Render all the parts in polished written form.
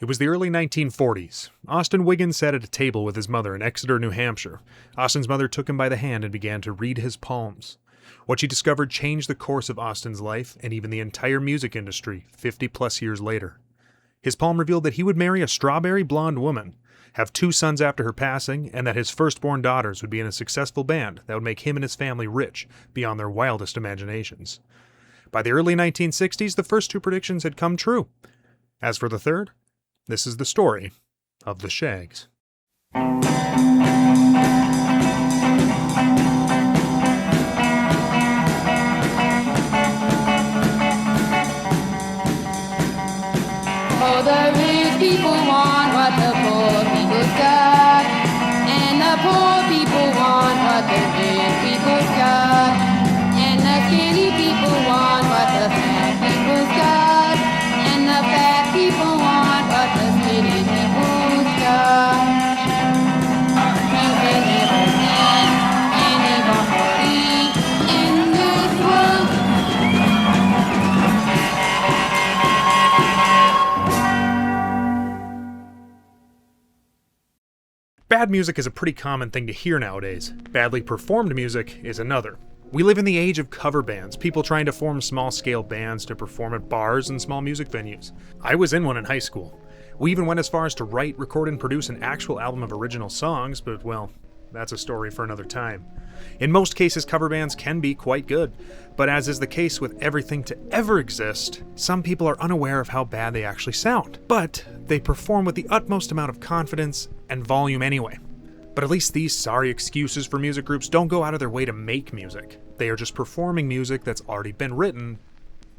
It was the early 1940s. Austin Wiggins sat at a table with his mother in Exeter, New Hampshire. Austin's mother took him by the hand and began to read his palms. What she discovered changed the course of Austin's life and even the entire music industry 50 plus years later. His palm revealed that he would marry a strawberry blonde woman, have 2 sons after her passing, and that his firstborn daughters would be in a successful band that would make him and his family rich beyond their wildest imaginations. By the early 1960s, the first 2 predictions had come true. As for the third, this is the story of the Shaggs. Oh, the rich people want what the poor people's got, and the poor people want what the rich people's got, and the skinny people want what the fat people's got, and the fat people want what the skinny people's got. You can never see anybody in this world. Bad music is a pretty common thing to hear nowadays. Badly performed music is another. We live in the age of cover bands, people trying to form small-scale bands to perform at bars and small music venues. I was in one in high school. We even went as far as to write, record, and produce an actual album of original songs, but well, that's a story for another time. In most cases, cover bands can be quite good, but as is the case with everything to ever exist, some people are unaware of how bad they actually sound. But they perform with the utmost amount of confidence and volume anyway. But at least these sorry excuses for music groups don't go out of their way to make music. They are just performing music that's already been written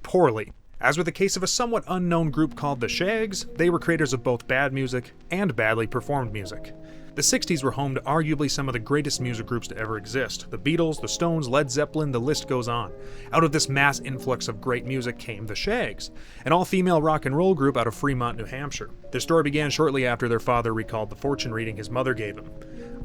poorly. As with the case of a somewhat unknown group called the Shaggs, they were creators of both bad music and badly performed music. The 60s were home to arguably some of the greatest music groups to ever exist. The Beatles, the Stones, Led Zeppelin, the list goes on. Out of this mass influx of great music came the Shaggs, an all-female rock and roll group out of Fremont, New Hampshire. Their story began shortly after their father recalled the fortune reading his mother gave him.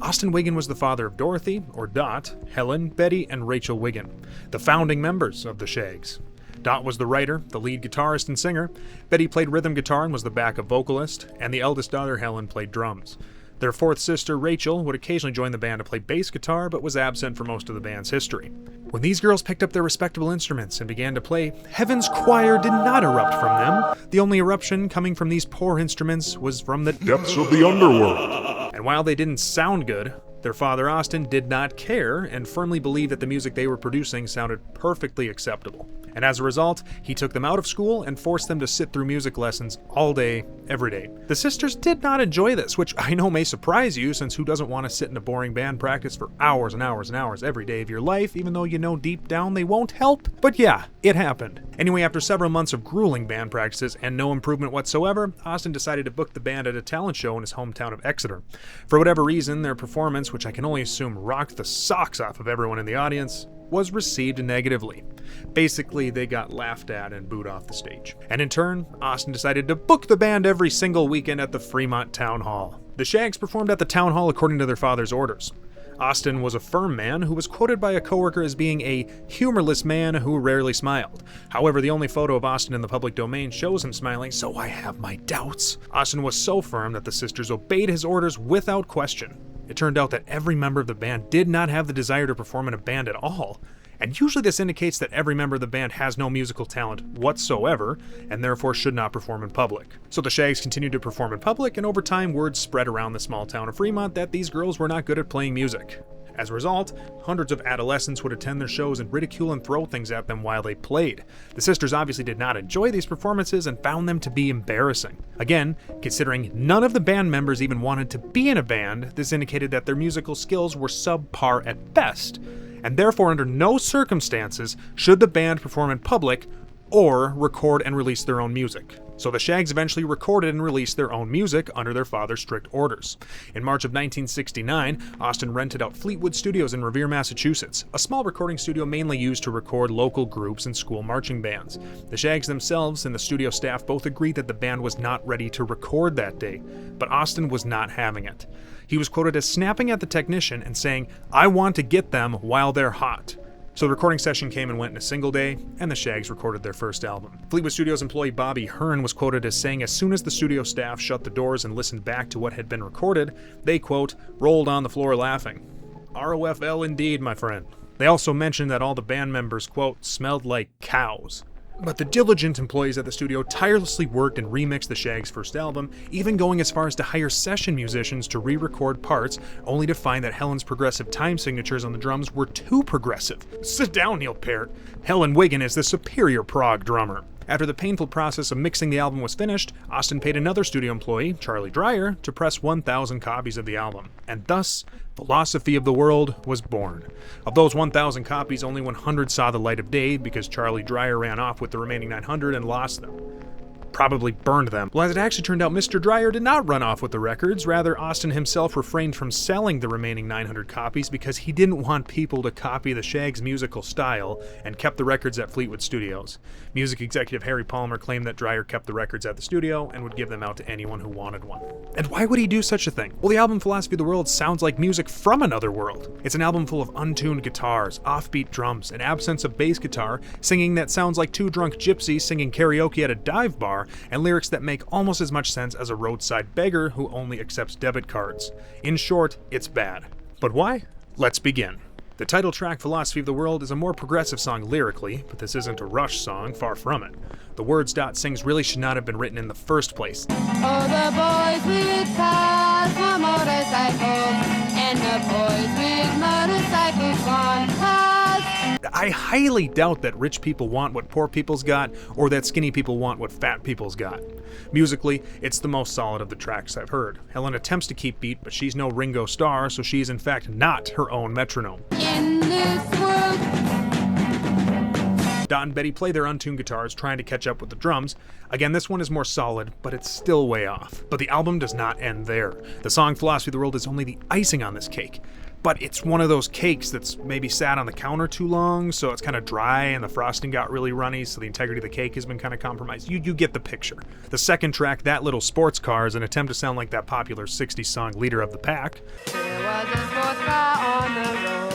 Austin Wiggin was the father of Dorothy, or Dot, Helen, Betty, and Rachel Wiggin, the founding members of the Shaggs. Dot was the writer, the lead guitarist and singer, Betty played rhythm guitar and was the backup vocalist, and the eldest daughter, Helen, played drums. Their 4th sister, Rachel, would occasionally join the band to play bass guitar, but was absent for most of the band's history. When these girls picked up their respectable instruments and began to play, Heaven's choir did not erupt from them. The only eruption coming from these poor instruments was from the depths of the underworld. And while they didn't sound good, their father Austin did not care and firmly believed that the music they were producing sounded perfectly acceptable. And as a result, he took them out of school and forced them to sit through music lessons all day, every day. The sisters did not enjoy this, which I know may surprise you, since who doesn't want to sit in a boring band practice for hours and hours and hours every day of your life, even though you know deep down they won't help? But yeah, it happened. Anyway, after several months of grueling band practices and no improvement whatsoever, Austin decided to book the band at a talent show in his hometown of Exeter. For whatever reason, their performance, which I can only assume rocked the socks off of everyone in the audience, was received negatively. Basically, they got laughed at and booed off the stage. And in turn, Austin decided to book the band every single weekend at the Fremont Town Hall. The Shaggs performed at the town hall according to their father's orders. Austin was a firm man who was quoted by a coworker as being a humorless man who rarely smiled. However, the only photo of Austin in the public domain shows him smiling, so I have my doubts. Austin was so firm that the sisters obeyed his orders without question. It turned out that every member of the band did not have the desire to perform in a band at all. And usually this indicates that every member of the band has no musical talent whatsoever, and therefore should not perform in public. So the Shaggs continued to perform in public, and over time word spread around the small town of Fremont that these girls were not good at playing music. As a result, hundreds of adolescents would attend their shows and ridicule and throw things at them while they played. The sisters obviously did not enjoy these performances and found them to be embarrassing. Again, considering none of the band members even wanted to be in a band, this indicated that their musical skills were subpar at best, and therefore under no circumstances should the band perform in public or record and release their own music. So the Shaggs eventually recorded and released their own music under their father's strict orders. In March of 1969, Austin rented out Fleetwood Studios in Revere, Massachusetts, a small recording studio mainly used to record local groups and school marching bands. The Shaggs themselves and the studio staff both agreed that the band was not ready to record that day, but Austin was not having it. He was quoted as snapping at the technician and saying, "I want to get them while they're hot." So the recording session came and went in a single day, and the Shaggs recorded their first album. Fleetwood Studios employee Bobby Hearn was quoted as saying as soon as the studio staff shut the doors and listened back to what had been recorded, they, quote, rolled on the floor laughing. ROFL indeed, my friend. They also mentioned that all the band members, quote, smelled like cows. But the diligent employees at the studio tirelessly worked and remixed the Shaggs' first album, even going as far as to hire session musicians to re-record parts, only to find that Helen's progressive time signatures on the drums were too progressive. Sit down, Neil Peart. Helen Wiggin is the superior prog drummer. After the painful process of mixing the album was finished, Austin paid another studio employee, Charlie Dreyer, to press 1,000 copies of the album, and thus, Philosophy of the World was born. Of those 1,000 copies, only 100 saw the light of day because Charlie Dreyer ran off with the remaining 900 and lost them. Probably burned them. Well, as it actually turned out, Mr. Dreyer did not run off with the records. Rather, Austin himself refrained from selling the remaining 900 copies because he didn't want people to copy the Shaggs' musical style and kept the records at Fleetwood Studios. Music executive Harry Palmer claimed that Dreyer kept the records at the studio and would give them out to anyone who wanted one. And why would he do such a thing? Well, the album Philosophy of the World sounds like music from another world. It's an album full of untuned guitars, offbeat drums, an absence of bass guitar, singing that sounds like two drunk gypsies singing karaoke at a dive bar, and lyrics that make almost as much sense as a roadside beggar who only accepts debit cards. In short, it's bad. But why? Let's begin. The title track, Philosophy of the World, is a more progressive song lyrically, but this isn't a Rush song, far from it. The words Dot sings really should not have been written in the first place. Oh, the boys with cars want motorcycles, and the boys with motorcycles want cars. I highly doubt that rich people want what poor people's got, or that skinny people want what fat people's got. Musically, it's the most solid of the tracks I've heard. Helen attempts to keep beat, but she's no Ringo Starr, so she is in fact not her own metronome. In this world, Dot and Betty play their untuned guitars, trying to catch up with the drums. Again, this one is more solid, but it's still way off. But the album does not end there. The song Philosophy of the World is only the icing on this cake. But it's one of those cakes that's maybe sat on the counter too long, so it's kind of dry and the frosting got really runny, so the integrity of the cake has been kind of compromised. You get the picture. The second track, That Little Sports Car, is an attempt to sound like that popular 60s song Leader of the Pack. there was a sports car on the road.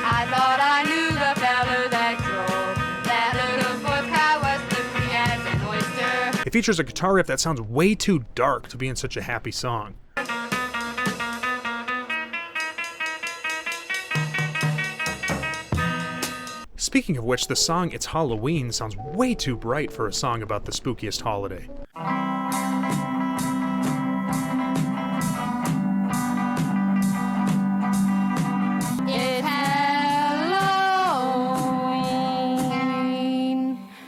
I thought I knew the fella that drove. That little sports car was slippery as an oyster. It features a guitar riff that sounds way too dark to be in such a happy song. Speaking of which, the song It's Halloween sounds way too bright for a song about the spookiest holiday. It's Halloween.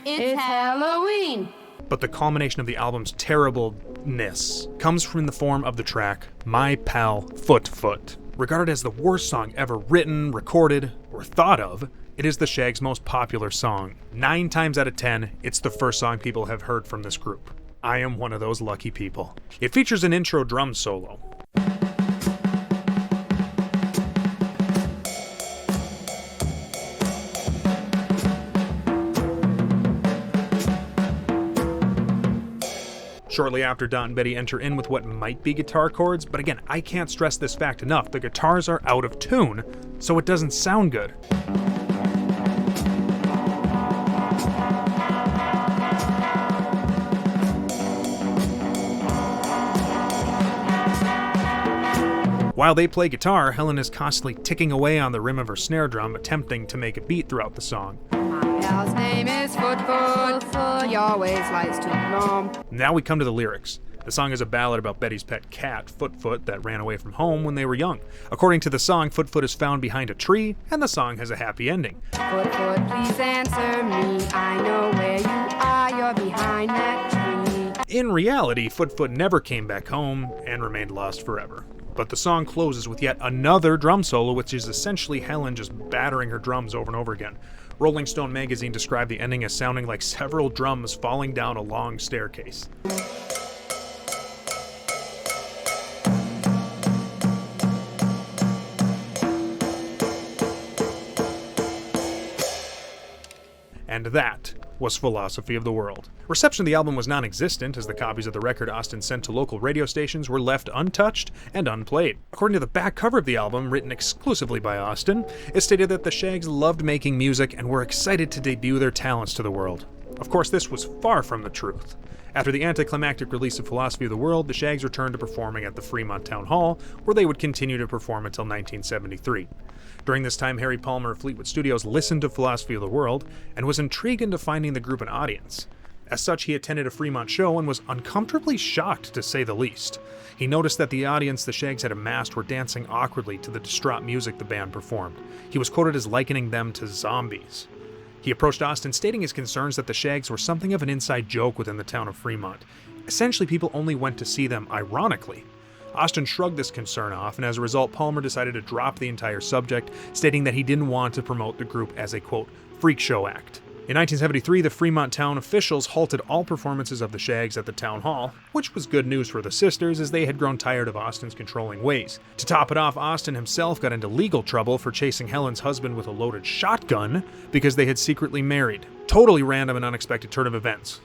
It's Halloween. But the culmination of the album's terribleness comes from the form of the track My Pal Foot Foot. Regarded as the worst song ever written, recorded, or thought of, it is the Shaggs' most popular song. 9 times out of 10, it's the first song people have heard from this group. I am one of those lucky people. It features an intro drum solo. Shortly after, Dot and Betty enter in with what might be guitar chords, but again, I can't stress this fact enough. The guitars are out of tune, so it doesn't sound good. While they play guitar, Helen is constantly ticking away on the rim of her snare drum, attempting to make a beat throughout the song. My pal's name is Foot Foot, he always likes to glum. Now we come to the lyrics. The song is a ballad about Betty's pet cat, Foot Foot, that ran away from home when they were young. According to the song, Foot Foot is found behind a tree, and the song has a happy ending. Foot Foot, please answer me. I know where you are, you're behind that tree. In reality, Foot Foot never came back home and remained lost forever. But the song closes with yet another drum solo, which is essentially Helen just battering her drums over and over again. Rolling Stone magazine described the ending as sounding like several drums falling down a long staircase. And that was Philosophy of the World. Reception of the album was non-existent, as the copies of the record Austin sent to local radio stations were left untouched and unplayed. According to the back cover of the album, written exclusively by Austin, it stated that the Shaggs loved making music and were excited to debut their talents to the world. Of course, this was far from the truth. After the anticlimactic release of Philosophy of the World, the Shaggs returned to performing at the Fremont Town Hall, where they would continue to perform until 1973. During this time, Harry Palmer of Fleetwood Studios listened to Philosophy of the World and was intrigued into finding the group an audience. As such, he attended a Fremont show and was uncomfortably shocked, to say the least. He noticed that the audience the Shaggs had amassed were dancing awkwardly to the distraught music the band performed. He was quoted as likening them to zombies. He approached Austin stating his concerns that the Shaggs were something of an inside joke within the town of Fremont. Essentially, people only went to see them ironically. Austin shrugged this concern off, and as a result, Palmer decided to drop the entire subject, stating that he didn't want to promote the group as a, quote, freak show act. In 1973, the Fremont town officials halted all performances of the Shaggs at the town hall, which was good news for the sisters as they had grown tired of Austin's controlling ways. To top it off, Austin himself got into legal trouble for chasing Helen's husband with a loaded shotgun because they had secretly married. Totally random and unexpected turn of events.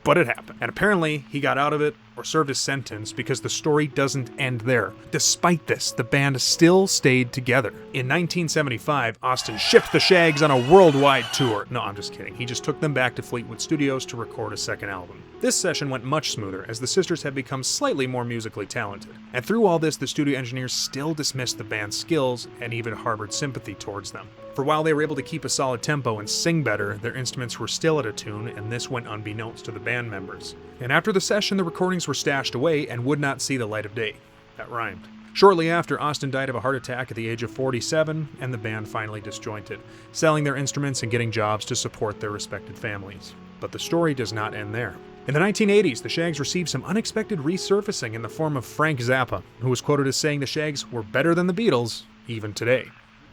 But it happened. And apparently, he got out of it or served his sentence because the story doesn't end there. Despite this, the band still stayed together. In 1975, Austin shipped the Shaggs on a worldwide tour. No, I'm just kidding. He just took them back to Fleetwood Studios to record a second album. This session went much smoother as the sisters had become slightly more musically talented. And through all this, the studio engineers still dismissed the band's skills and even harbored sympathy towards them. For while they were able to keep a solid tempo and sing better, their instruments were still out of tune, and this went unbeknownst to the band members. And after the session, the recordings were stashed away and would not see the light of day. That rhymed. Shortly after, Austin died of a heart attack at the age of 47, and the band finally disjointed, selling their instruments and getting jobs to support their respective families. But the story does not end there. In the 1980s, the Shaggs received some unexpected resurfacing in the form of Frank Zappa, who was quoted as saying the Shaggs were better than the Beatles, even today.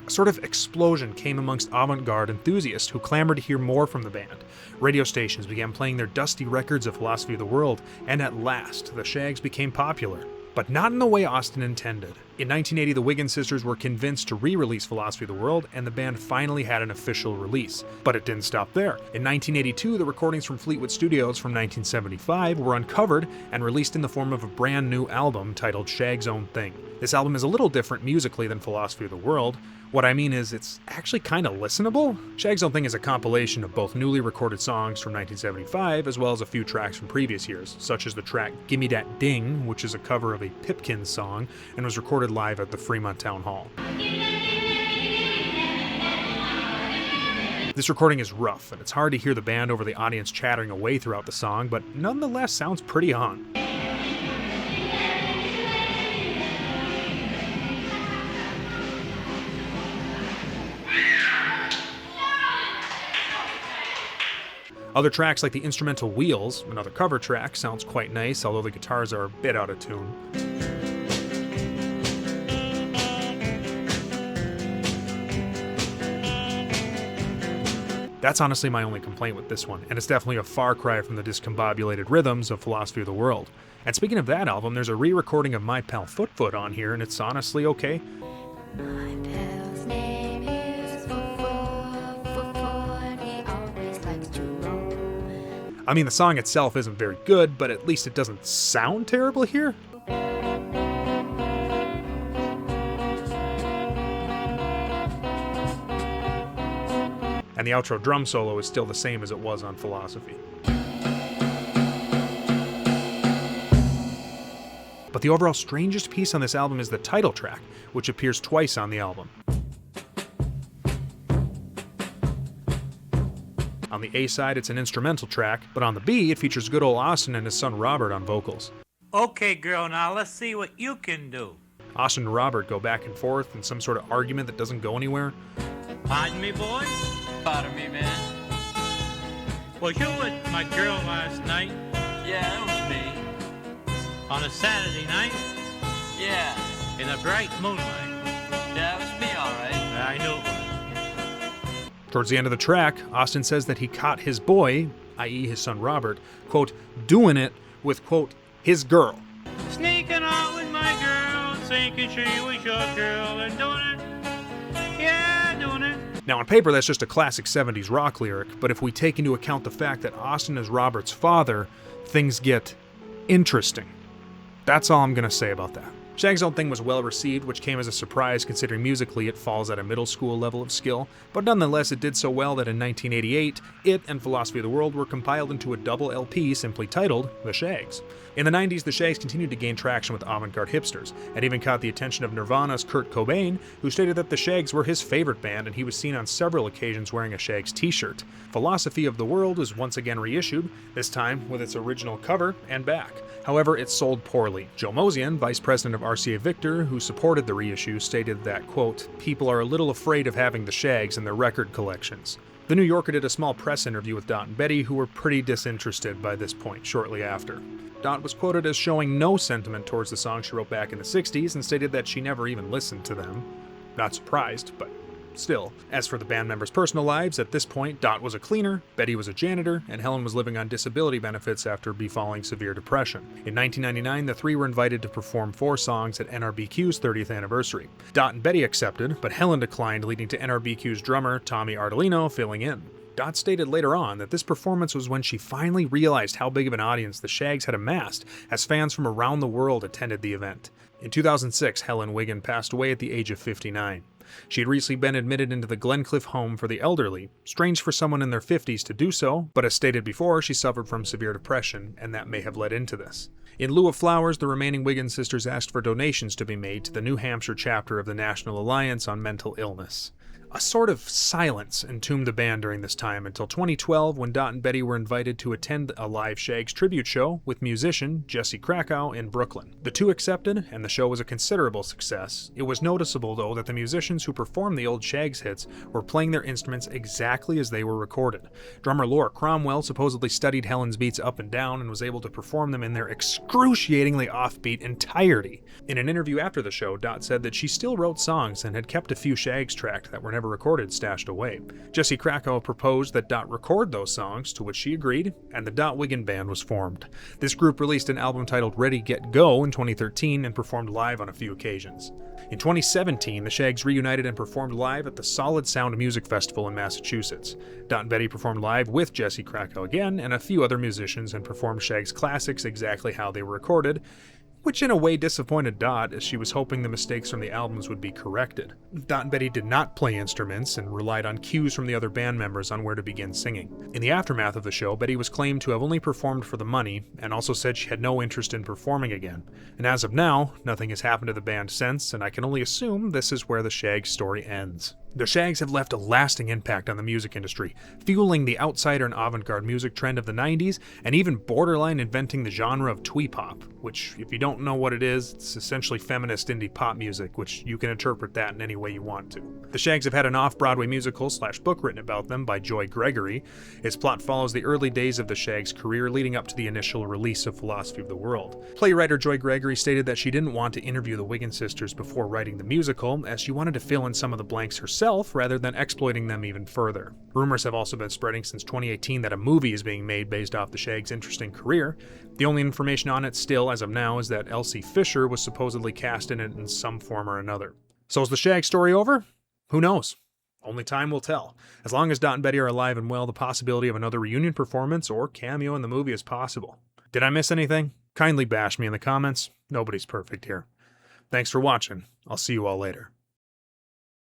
A sort of explosion came amongst avant-garde enthusiasts who clamored to hear more from the band. Radio stations began playing their dusty records of Philosophy of the World, and at last, the Shaggs became popular. But not in the way Austin intended. In 1980, the Wiggins sisters were convinced to re-release Philosophy of the World, and the band finally had an official release. But it didn't stop there. In 1982, the recordings from Fleetwood Studios from 1975 were uncovered and released in the form of a brand new album titled Shaggs' Own Thing. This album is a little different musically than Philosophy of the World. What I mean is, it's actually kind of listenable. Shaggs' Own Thing is a compilation of both newly recorded songs from 1975 as well as a few tracks from previous years, such as the track Gimme Dat Ding, which is a cover of a Pipkins song and was recorded live at the Fremont Town Hall. This recording is rough, and it's hard to hear the band over the audience chattering away throughout the song, but nonetheless sounds pretty on. Other tracks like the instrumental Wheels, another cover track, sounds quite nice, although the guitars are a bit out of tune. That's honestly my only complaint with this one, and it's definitely a far cry from the discombobulated rhythms of Philosophy of the World. And speaking of that album, there's a re-recording of My Pal Foot Foot on here, and it's honestly okay. My pal's name is Foot. He always likes to roll. I mean, the song itself isn't very good, but at least it doesn't sound terrible here. And the outro drum solo is still the same as it was on Philosophy. But the overall strangest piece on this album is the title track, which appears twice on the album. On the A side, it's an instrumental track, but on the B, it features good old Austin and his son Robert on vocals. Okay, girl, now let's see what you can do. Austin and Robert go back and forth in some sort of argument that doesn't go anywhere. Pardon me, boys? Pardon me, man. Was you with my girl last night? Yeah, it was me. On a Saturday night? Yeah. In the bright moonlight? Yeah, it was me, all right. I knew it was. Towards the end of the track, Austin says that he caught his boy, i.e. his son Robert, quote, doing it with, quote, his girl. Sneaking out with my girl, thinking she was your girl, and doing it. Yeah, doing it. Now on paper that's just a classic 70s rock lyric, but if we take into account the fact that Austin is Robert's father, things get interesting. That's all I'm gonna say about that. Shaggs' own thing was well received, which came as a surprise considering musically it falls at a middle school level of skill, but nonetheless it did so well that in 1988, it and Philosophy of the World were compiled into a double LP simply titled The Shaggs. In the 90s, the Shaggs continued to gain traction with avant-garde hipsters, and even caught the attention of Nirvana's Kurt Cobain, who stated that the Shaggs were his favorite band and he was seen on several occasions wearing a Shaggs t-shirt. Philosophy of the World was once again reissued, this time with its original cover and back. However, it sold poorly. Joe Mosian, vice president of RCA Victor, who supported the reissue, stated that, quote, "People are a little afraid of having the Shaggs in their record collections." The New Yorker did a small press interview with Dot and Betty, who were pretty disinterested by this point shortly after. Dot was quoted as showing no sentiment towards the songs she wrote back in the 60s and stated that she never even listened to them. Not surprised, but still. As for the band members' personal lives, at this point, Dot was a cleaner, Betty was a janitor, and Helen was living on disability benefits after befalling severe depression. In 1999, the three were invited to perform 4 songs at NRBQ's 30th anniversary. Dot and Betty accepted, but Helen declined, leading to NRBQ's drummer, Tommy Ardolino, filling in. Dot stated later on that this performance was when she finally realized how big of an audience the Shaggs had amassed as fans from around the world attended the event. In 2006, Helen Wiggin passed away at the age of 59. She had recently been admitted into the Glencliff Home for the Elderly. Strange for someone in their 50s to do so, but as stated before, she suffered from severe depression, and that may have led into this. In lieu of flowers, the remaining Wiggin sisters asked for donations to be made to the New Hampshire chapter of the National Alliance on Mental Illness. A sort of silence entombed the band during this time until 2012 when Dot and Betty were invited to attend a live Shaggs tribute show with musician Jesse Krakow in Brooklyn. The two accepted, and the show was a considerable success. It was noticeable, though, that the musicians who performed the old Shaggs hits were playing their instruments exactly as they were recorded. Drummer Laura Cromwell supposedly studied Helen's beats up and down and was able to perform them in their excruciatingly offbeat entirety. In an interview after the show, Dot said that she still wrote songs and had kept a few Shaggs tracks that were never recorded stashed away. Jesse Krakow proposed that Dot record those songs, to which she agreed, and the Dot Wiggin Band was formed. This group released an album titled Ready, Get, Go in 2013 and performed live on a few occasions. In 2017, the Shaggs reunited and performed live at the Solid Sound Music Festival in Massachusetts. Dot and Betty performed live with Jesse Krakow again and a few other musicians and performed Shaggs classics exactly how they were recorded, which in a way disappointed Dot, as she was hoping the mistakes from the albums would be corrected. Dot and Betty did not play instruments and relied on cues from the other band members on where to begin singing. In the aftermath of the show, Betty was claimed to have only performed for the money, and also said she had no interest in performing again. And as of now, nothing has happened to the band since, and I can only assume this is where the Shaggs story ends. The Shaggs have left a lasting impact on the music industry, fueling the outsider and avant-garde music trend of the 90s, and even borderline inventing the genre of twee pop, which, if you don't know what it is, it's essentially feminist indie pop music, which you can interpret that in any way you want to. The Shaggs have had an off-Broadway musical/book written about them by Joy Gregory. Its plot follows the early days of the Shaggs' career leading up to the initial release of Philosophy of the World. Playwriter Joy Gregory stated that she didn't want to interview the Wiggin sisters before writing the musical, as she wanted to fill in some of the blanks herself rather than exploiting them even further. Rumors have also been spreading since 2018 that a movie is being made based off the Shaggs' interesting career. The only information on it still, as of now, is that Elsie Fisher was supposedly cast in it in some form or another. So is the Shaggs story over? Who knows? Only time will tell. As long as Dot and Betty are alive and well, the possibility of another reunion performance or cameo in the movie is possible. Did I miss anything? Kindly bash me in the comments. Nobody's perfect here. Thanks for watching. I'll see you all later.